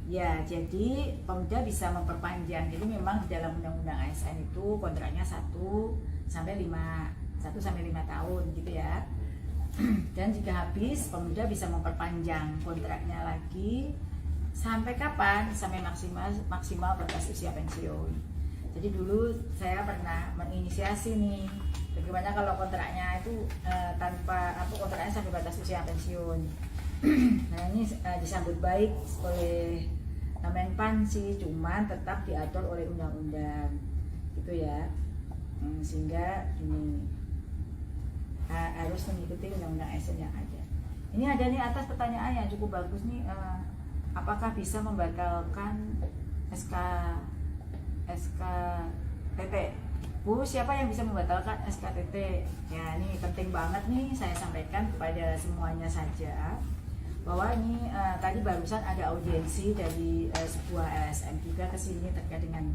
Speaker 1: Ya, jadi Pemda bisa memperpanjang. Jadi memang di dalam Undang-Undang ASN itu kontraknya 1 sampai 5 tahun gitu ya. Dan jika habis, Pemda bisa memperpanjang kontraknya lagi sampai kapan? Sampai maksimal batas usia pensiun. Jadi dulu saya pernah menginisiasi nih, bagaimana kalau kontraknya itu kontraknya sampai batas usia pensiun. Nah ini disambut baik oleh Menpan sih, cuman tetap diatur oleh undang-undang gitu ya, sehingga ini harus mengikuti undang-undang ASN yang ada. Ini ada nih atas pertanyaan yang cukup bagus nih, apakah bisa membatalkan SKTT? Bu, siapa yang bisa membatalkan SKTT? Ya ini penting banget nih saya sampaikan kepada semuanya saja, bahwa ini tadi barusan ada audiensi dari sebuah LSM juga ke sini terkait dengan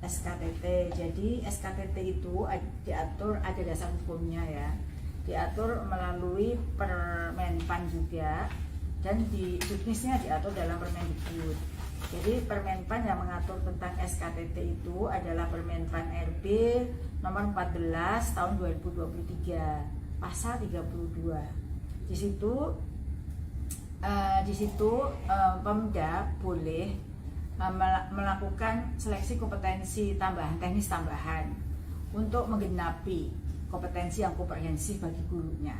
Speaker 1: SKTT. Jadi SKTT itu diatur, ada dasar hukumnya ya, diatur melalui Permenpan juga, dan di juknisnya diatur dalam Permendikbud. Jadi Permenpan yang mengatur tentang SKTT itu adalah Permenpan RB nomor 14 tahun 2023 pasal 32. Di situ Pemda boleh melakukan seleksi kompetensi tambahan, teknis tambahan untuk menggenapi kompetensi yang komprehensif bagi gurunya.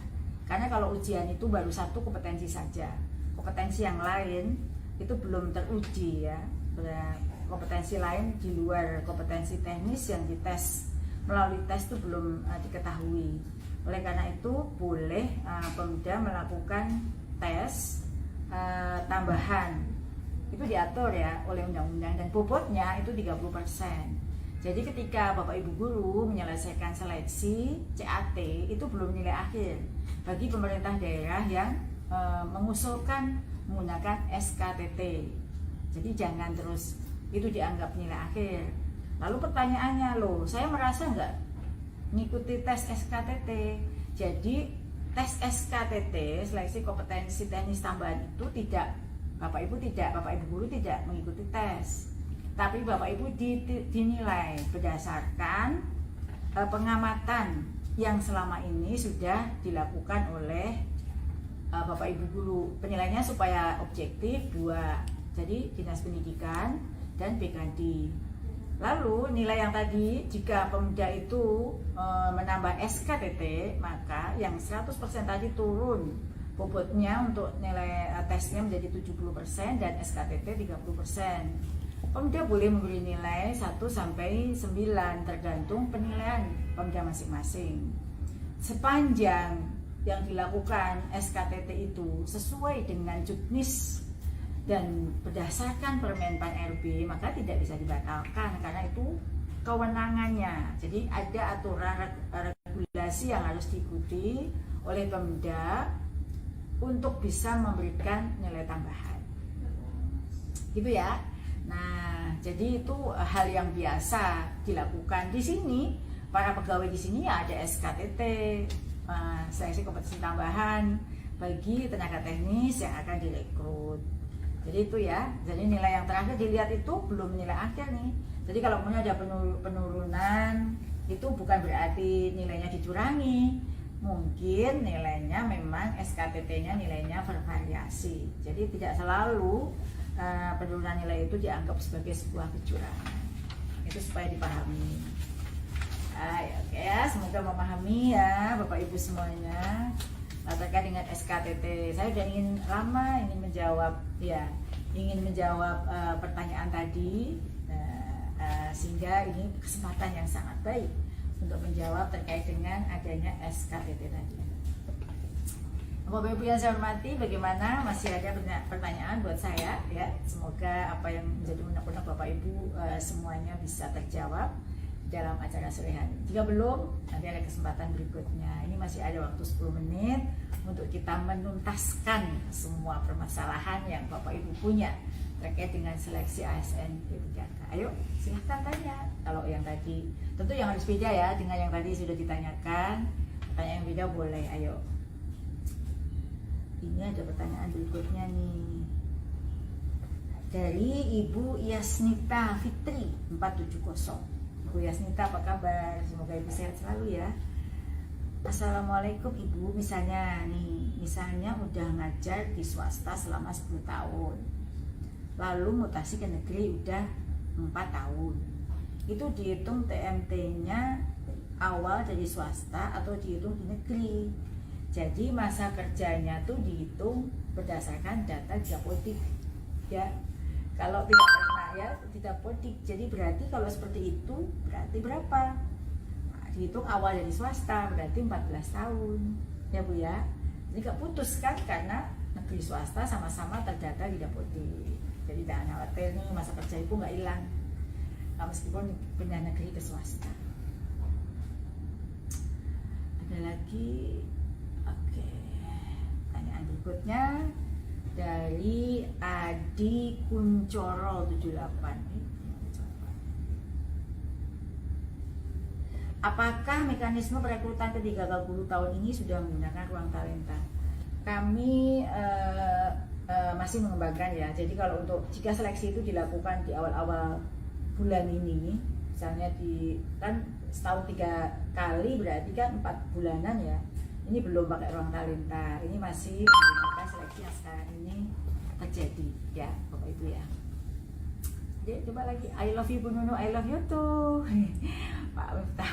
Speaker 1: Karena kalau ujian itu baru 1 kompetensi saja, kompetensi yang lain itu belum teruji ya. Kompetensi lain di luar kompetensi teknis yang dites melalui tes itu belum diketahui. Oleh karena itu boleh Pemda melakukan tes tambahan, itu diatur ya oleh undang-undang, dan bobotnya itu 30%. Jadi ketika Bapak Ibu guru menyelesaikan seleksi CAT itu belum nilai akhir bagi pemerintah daerah yang mengusulkan menggunakan SKTT. Jadi jangan terus itu dianggap nilai akhir. Lalu pertanyaannya, loh saya merasa nggak ngikuti tes SKTT. Jadi tes SKTT, seleksi kompetensi teknis tambahan itu tidak, Bapak Ibu guru tidak mengikuti tes, tapi Bapak Ibu dinilai berdasarkan pengamatan yang selama ini sudah dilakukan oleh Bapak Ibu guru. Penilaiannya supaya objektif 2, jadi Dinas Pendidikan dan BKD. Lalu nilai yang tadi, jika Pemda itu menambah SKTT, maka yang 100% tadi turun bobotnya untuk nilai tesnya menjadi 70% dan SKTT 30%. Pemda boleh memberi nilai 1 sampai 9 tergantung penilaian Pemda masing-masing. Sepanjang yang dilakukan SKTT itu sesuai dengan juknis dan berdasarkan Permenpan RB, maka tidak bisa dibatalkan karena itu kewenangannya. Jadi ada aturan regulasi yang harus diikuti oleh Pemda untuk bisa memberikan nilai tambahan. Gitu ya. Nah, jadi itu hal yang biasa dilakukan di sini. Para pegawai di sini ya ada SKTT, seleksi kompetensi tambahan bagi tenaga teknis yang akan direkrut. Jadi itu ya, jadi nilai yang terakhir dilihat itu belum nilai akhir nih. Jadi kalau punya ada penurunan, itu bukan berarti nilainya dicurangi. Mungkin nilainya memang SKTT-nya nilainya bervariasi. Jadi tidak selalu penurunan nilai itu dianggap sebagai sebuah kecurangan. Itu supaya dipahami. Oke ya, semoga memahami ya Bapak Ibu semuanya terkait dengan SKTT. Saya sudah ingin menjawab pertanyaan tadi, sehingga ini kesempatan yang sangat baik untuk menjawab terkait dengan adanya SKPT tadi. Bapak Ibu yang saya hormati, bagaimana? Masih ada pertanyaan buat saya ya. Semoga apa yang menjadi unek-unek Bapak Ibu semuanya bisa terjawab dalam acara sore hari. Jika belum, nanti ada kesempatan berikutnya. Ini masih ada waktu 10 menit untuk kita menuntaskan semua permasalahan yang Bapak Ibu punya terkait dengan seleksi ASN P3K. Ayo silahkan tanya. Kalau yang tadi, tentu yang harus beda ya dengan yang tadi sudah ditanyakan. Tanya yang beda boleh, ayo. Ini ada pertanyaan berikutnya nih dari Ibu Yasnita Fitri 470. Ibu Yasnita, apa kabar? Semoga Ibu sehat selalu ya. Assalamualaikum Ibu, misalnya udah ngajar di swasta selama 10 tahun, lalu mutasi ke negeri udah 4 tahun. Itu dihitung TMT-nya awal dari swasta atau dihitung di negeri? Jadi masa kerjanya tuh dihitung berdasarkan data Dapodik ya. Kalau tidak pernah ya tidak Dapodik. Jadi berarti kalau seperti itu berarti berapa? Nah, dihitung awal dari swasta berarti 14 tahun ya Bu ya. Jadi gak putus kan, karena negeri swasta sama-sama terdata di Dapodik. Jadi jangan khawatir nih, masa kerja Ibu gak hilang meskipun pindah negeri ke swasta. Ada lagi. Oke, pertanyaan berikutnya dari Adi Kuncoro 78. Apakah mekanisme perekrutan ketiga guru tahun ini sudah menggunakan ruang talenta? Kami masih mengembangkan ya. Jadi kalau untuk jika seleksi itu dilakukan di awal-awal bulan ini, misalnya kan setahun 3 kali berarti kan 4 bulanan ya. Ini belum pakai ruang talenta, ini masih menggunakan seleksi yang sekarang ini terjadi ya Bapak Ibu ya. Jadi coba lagi, I love you Bu Nunu, I love you too. Pak Miftah,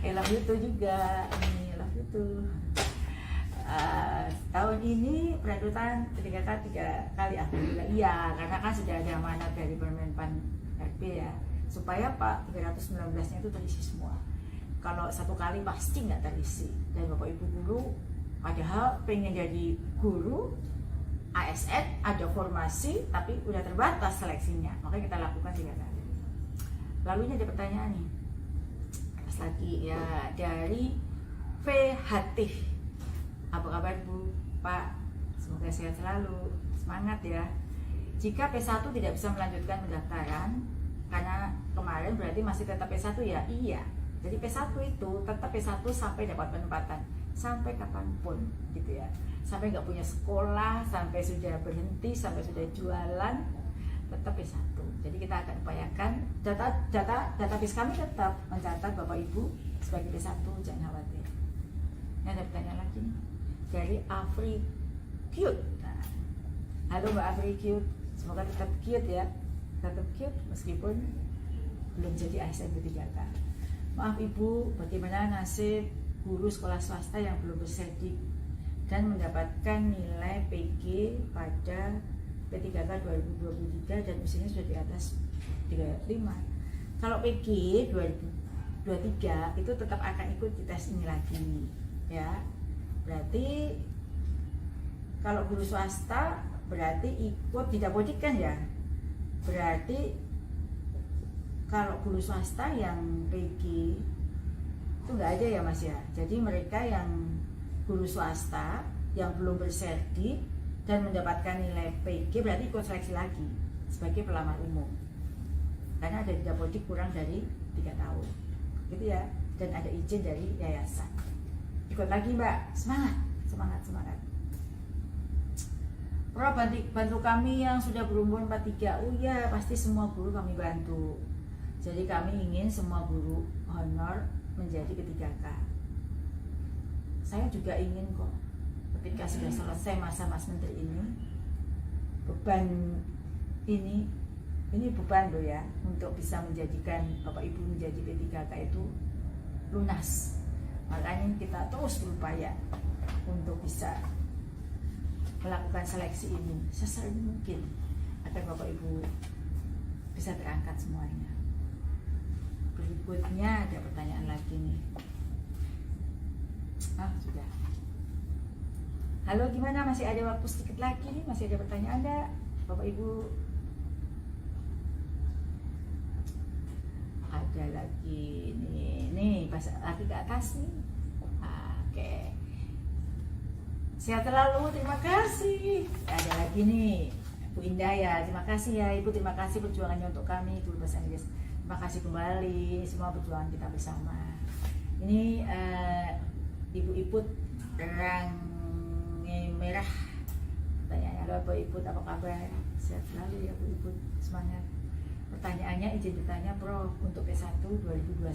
Speaker 1: I love you too juga, I love you too. Tahun ini perekrutan 3 kali alhamdulillah iya, karena kan sudah ada amanat dari Permenpan RP ya, supaya Pak 319-nya itu terisi semua. Kalau 1 kali pasti nggak terisi. Dan Bapak Ibu guru padahal pengen jadi guru ASN, ada formasi tapi udah terbatas seleksinya, makanya kita lakukan 3 kali. Lalu ini ada pertanyaan nih pas lagi ya dari VHT. Apa kabar Bu, Pak? Semoga sehat selalu, semangat ya. Jika P1 tidak bisa melanjutkan pendaftaran karena kemarin berarti masih tetap P1 ya? Iya. Jadi P1 itu tetap P1 sampai dapat penempatan, sampai kapanpun gitu ya. Sampai nggak punya sekolah, sampai sudah berhenti, sampai sudah jualan, tetap P1. Jadi kita akan upayakan database kami tetap mencatat Bapak Ibu sebagai P1, jangan khawatir. Ini ada pertanyaan lagi nih dari Afri Cute. Nah, halo Mbak Afri Cute, semoga tetap cute ya, tetap cute meskipun belum jadi ASN P3K. Maaf Ibu, bagaimana nasib guru sekolah swasta yang belum bersertif dan mendapatkan nilai PG pada P3K 2023 dan usianya sudah di atas 35. Kalau PG 2023 itu tetap akan ikut di tes ini lagi ya. Berarti kalau guru swasta berarti ikut di Dapodik kan ya. Berarti kalau guru swasta yang PG itu nggak ada ya Mas ya. Jadi mereka yang guru swasta yang belum bersertif dan mendapatkan nilai PG berarti ikut seleksi lagi sebagai pelamar umum. Karena ada di Dapodik kurang dari 3 tahun. Gitu ya. Dan ada izin dari yayasan. Ikut lagi Mbak. Semangat, semangat, semangat. Prof, bantu kami yang sudah berumur 43. Oh ya, pasti semua guru kami bantu. Jadi kami ingin semua guru honor menjadi P3K. Saya juga ingin kok ketika sudah selesai masa Mas Menteri ini, beban ini beban loh ya, untuk bisa menjadikan Bapak Ibu menjadi P3K itu lunas. Makanya kita terus berupaya untuk bisa melakukan seleksi ini sesering mungkin agar Bapak Ibu bisa terangkat semuanya. berikutnya ada pertanyaan lagi nih. Sudah. Halo, gimana? Masih ada waktu sedikit lagi nih? Masih ada pertanyaan enggak, Bapak Ibu? Ada lagi nih pas lagi ke atas nih. Oke. Sehat selalu, terima kasih. Ada lagi nih, Bu Indah ya. Terima kasih ya Ibu, terima kasih perjuangannya untuk kami Guru Bahasa Inggris. Terima kasih kembali, semua perjuangan kita bersama. Ini Ibu Iput Rangi Merah. Pertanyaannya, halo Bu Iput, apa kabar? Sehat selalu ya Bu Iput, semangat. Pertanyaannya, izin bertanya Prof, untuk P1 2021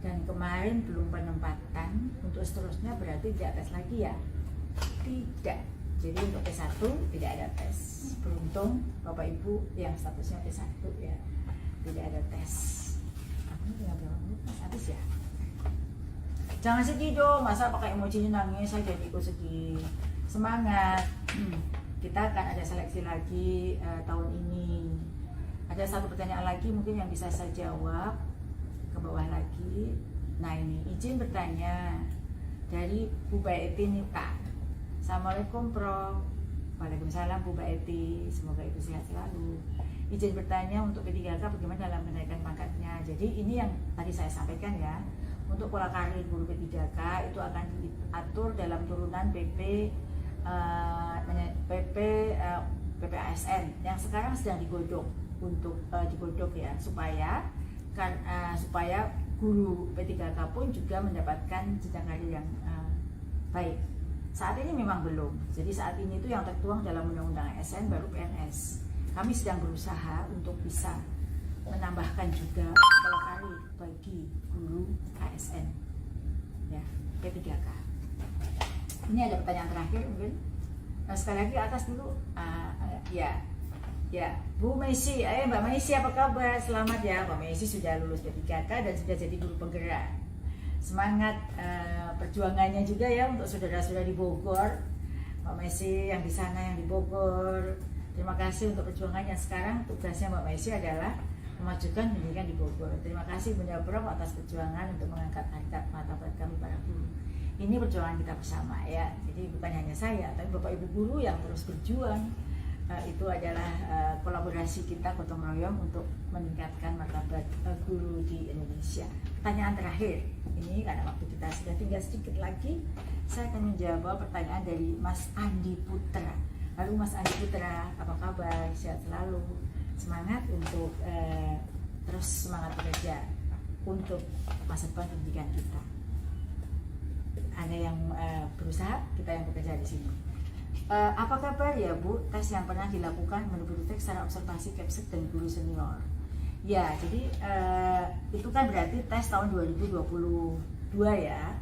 Speaker 1: dan kemarin belum penempatan, untuk seterusnya berarti tidak tes lagi ya? Tidak. Jadi untuk P1 tidak ada tes. Beruntung Bapak Ibu yang statusnya P1 ya, tidak ada tes. Aku tinggal berapa menit Mas? Habis ya? Jangan sedih dong, masa pakai emojinya nangis, saya jadi ikut sedih. Semangat. Kita akan ada seleksi lagi tahun ini. Ada satu pertanyaan lagi mungkin yang bisa saya jawab ke bawah lagi. Nah ini, izin bertanya dari Bu Baeti nih Kak. Assalamualaikum Prof. Waalaikumsalam Bu Baeti, semoga Ibu sehat selalu. Izin bertanya untuk P3K bagaimana dalam menaikkan pangkatnya. Jadi ini yang tadi saya sampaikan ya. Untuk pola karir guru P3K itu akan diatur dalam turunan PP ASN yang sekarang sedang digodok untuk digodok ya, supaya guru P3K pun juga mendapatkan jenjang karir yang baik. Saat ini memang belum. Jadi saat ini itu yang tertuang dalam Undang-Undang ASN baru PNS. Kami sedang berusaha untuk bisa menambahkan juga pola karir bagi guru ASN ya, P3K. Ini ada pertanyaan terakhir mungkin. Sekali lagi atas dulu. Ya, Bu Messi, Mbak Messi apa kabar? Selamat ya, Mbak Messi sudah lulus P3K dan sudah jadi guru penggerak. Semangat perjuangannya juga ya untuk saudara-saudara di Bogor, Mbak Messi yang di sana, yang di Bogor. Terima kasih untuk perjuangannya. Sekarang tugasnya Mbak Messi adalah memajukan pendidikan di Bogor. Terima kasih Bunda Prof atas perjuangan untuk mengangkat harkat martabat kami para guru. Ini perjuangan kita bersama ya. Jadi bukan hanya saya, tapi Bapak Ibu guru yang terus berjuang. Itu adalah kolaborasi kita gotong royong untuk meningkatkan martabat guru di Indonesia. Pertanyaan terakhir ini karena waktu kita sudah tinggal sedikit lagi, saya akan menjawab pertanyaan dari Mas Andi Putra. Lalu Mas Andi Putra, apa kabar? Sehat selalu, semangat untuk terus semangat bekerja untuk masa depan pendidikan kita. Ada yang berusaha, kita yang bekerja di sini. Apa kabar ya Bu, tes yang pernah dilakukan menurut teks secara observasi Capsek dan guru senior? Ya, jadi itu kan berarti tes tahun 2022 ya.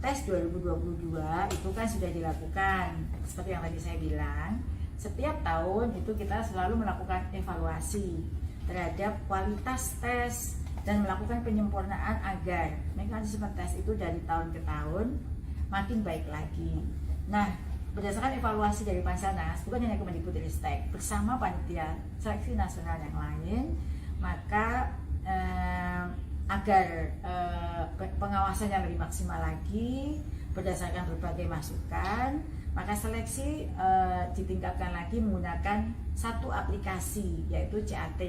Speaker 1: Tes 2022 itu kan sudah dilakukan. Seperti yang tadi saya bilang, setiap tahun itu kita selalu melakukan evaluasi terhadap kualitas tes dan melakukan penyempurnaan agar mekanisme tes itu dari tahun ke tahun makin baik lagi. Nah, berdasarkan evaluasi dari Pansanas, bukan hanya Kemendikbudristek, bersama panitia seleksi nasional yang lain, maka agar pengawasannya lebih maksimal lagi, berdasarkan berbagai masukan, maka seleksi ditingkatkan lagi menggunakan satu aplikasi, yaitu CAT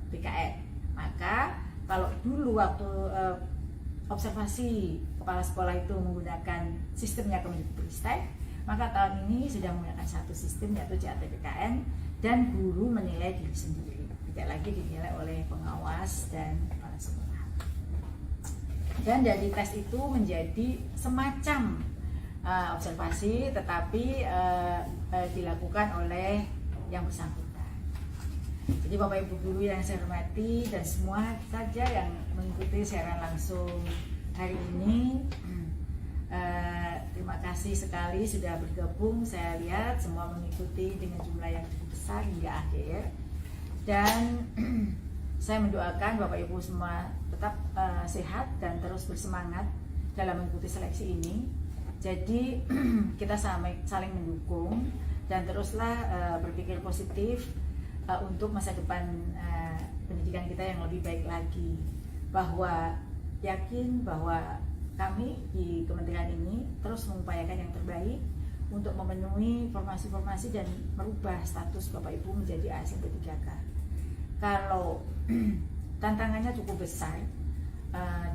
Speaker 1: BKN. Maka kalau dulu waktu observasi kepala sekolah itu menggunakan sistemnya Kemendikbudristek, maka tahun ini sudah menggunakan satu sistem, yaitu CAT-BKN, dan guru menilai diri sendiri, tidak lagi dinilai oleh pengawas dan kepala sekolah. Dan dari tes itu menjadi semacam observasi, tetapi dilakukan oleh yang bersangkutan. Jadi Bapak Ibu guru yang saya hormati dan semua saja yang mengikuti siaran langsung hari ini, terima kasih sekali sudah bergabung. Saya lihat semua mengikuti dengan jumlah yang cukup besar hingga akhir. Dan saya mendoakan Bapak Ibu semua tetap sehat dan terus bersemangat dalam mengikuti seleksi ini. Jadi kita saling mendukung dan teruslah berpikir positif untuk masa depan pendidikan kita yang lebih baik lagi. bahwa yakin bahwa kami di kementerian ini terus mengupayakan yang terbaik untuk memenuhi formasi-formasi dan merubah status Bapak Ibu menjadi ASN P3K. Kalau tantangannya cukup besar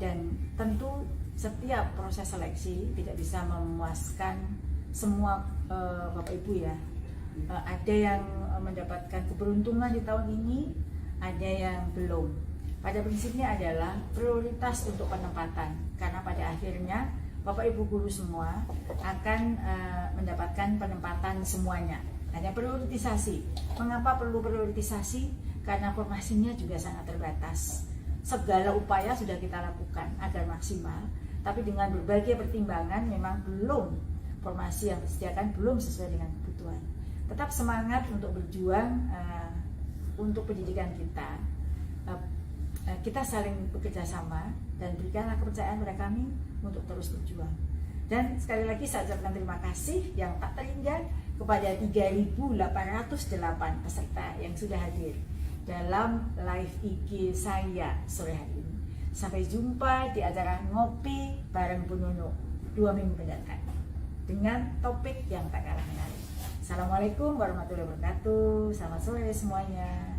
Speaker 1: dan tentu setiap proses seleksi tidak bisa memuaskan semua Bapak Ibu ya. Ada yang mendapatkan keberuntungan di tahun ini, ada yang belum. Pada prinsipnya adalah prioritas untuk penempatan, karena pada akhirnya Bapak Ibu guru semua akan mendapatkan penempatan semuanya. Hanya prioritisasi. Mengapa perlu prioritisasi? Karena formasinya juga sangat terbatas. Segala upaya sudah kita lakukan agar maksimal, tapi dengan berbagai pertimbangan memang belum, formasi yang disediakan belum sesuai dengan kebutuhan. Tetap semangat untuk berjuang untuk pendidikan kita. Kita saling bekerja sama dan berikanlah kepercayaan pada kami untuk terus berjuang. Dan sekali lagi saya ucapkan terima kasih yang tak terhingga kepada 3.808 peserta yang sudah hadir dalam live IG saya sore hari ini. Sampai jumpa di acara ngopi bareng Bu Nunu 2 minggu mendatang dengan topik yang tak kalah menarik. Assalamualaikum warahmatullahi wabarakatuh. Selamat sore semuanya.